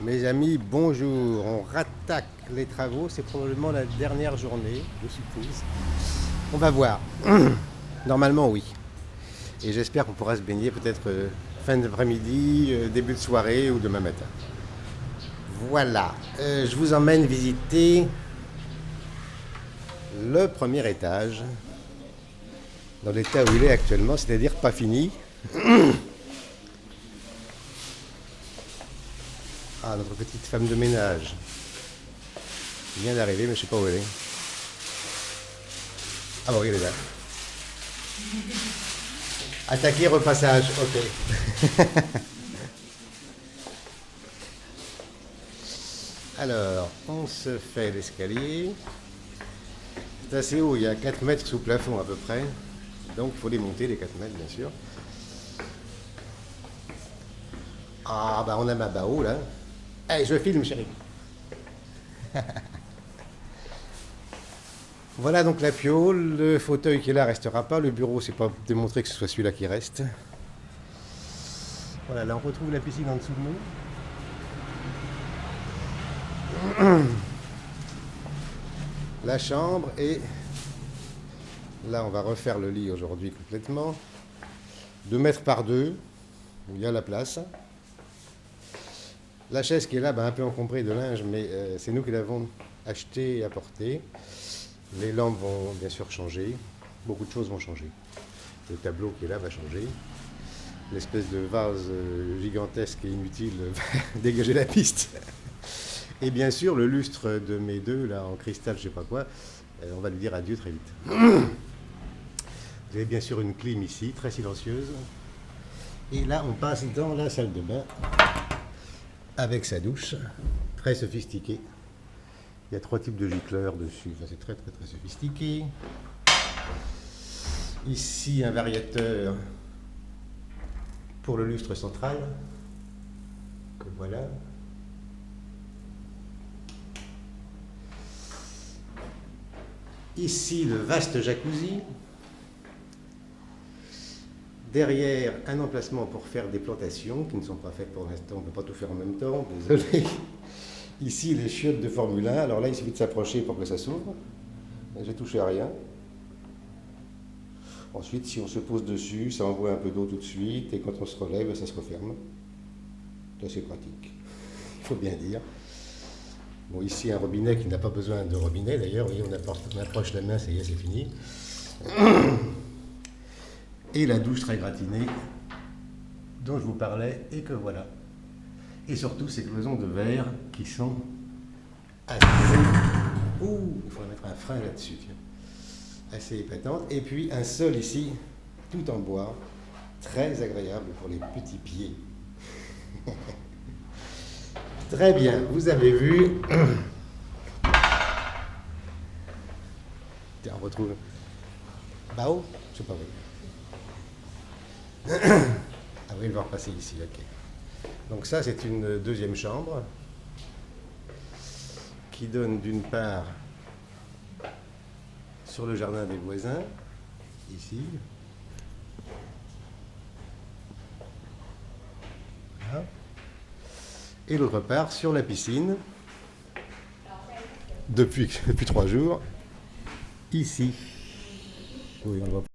Mes amis, bonjour. On rattaque les travaux. C'est probablement la dernière journée, je suppose. On va voir. Normalement, oui. Et j'espère qu'on pourra se baigner peut-être fin d'après-midi, début de soirée ou demain matin. Voilà. Je vous emmène visiter le premier étage dans l'état où il est actuellement, c'est-à-dire pas fini. Ah, notre petite femme de ménage vient d'arriver, mais je sais pas où elle est. Ah bon, elle est là. Attaquer, repassage, ok. Alors, on se fait l'escalier. C'est assez haut, il y a 4 mètres sous plafond à peu près. Donc il faut les monter, les 4 mètres, bien sûr. Ah, bah on a ma bao là. Allez, je filme, chérie. Voilà donc la piole, le fauteuil qui est là restera pas, le bureau c'est pas démontré que ce soit celui-là qui reste. Voilà, là on retrouve la piscine en dessous de nous. La chambre et là on va refaire le lit aujourd'hui complètement. 2 mètres par 2, où il y a la place. La chaise qui est là, un peu encombrée de linge, mais c'est nous qui l'avons achetée et apportée. Les lampes vont bien sûr changer, beaucoup de choses vont changer. Le tableau qui est là va changer. L'espèce de vase gigantesque et inutile va dégager la piste. Et bien sûr, le lustre de mes deux, là, en cristal, je sais pas quoi, on va lui dire adieu très vite. Vous avez bien sûr une clim ici, très silencieuse. Et là, on passe dans la salle de bain, avec sa douche, très sophistiquée. Il y a 3 types de gicleurs dessus, enfin, c'est très sophistiqué. Ici, un variateur pour le lustre central, que voilà. Ici, le vaste jacuzzi. Derrière, un emplacement pour faire des plantations qui ne sont pas faites pour l'instant, on ne peut pas tout faire en même temps, désolé. Ici, les chiottes de Formule 1. Alors là, il suffit de s'approcher pour que ça s'ouvre. J'ai touché à rien. Ensuite, si on se pose dessus, ça envoie un peu d'eau tout de suite. Et quand on se relève, ça se referme. C'est assez pratique, il faut bien dire. Bon, ici, un robinet qui n'a pas besoin de robinet. D'ailleurs, vous voyez, on approche la main, ça y est, c'est fini. Et la douche très gratinée dont je vous parlais et que voilà. Et surtout ces cloisons de verre qui sont assez... Ouh, il faudrait mettre un frein là-dessus, tiens. Assez épatantes. Et puis un sol ici, tout en bois, très agréable pour les petits pieds. Très bien, vous avez vu. Tiens, on retrouve... Bao, je sais pas où. Ah oui, il va repasser ici, ok. Donc ça, c'est une deuxième chambre qui donne d'une part sur le jardin des voisins, ici. Voilà. Et l'autre part sur la piscine, depuis 3 jours, ici. Oui, on voit.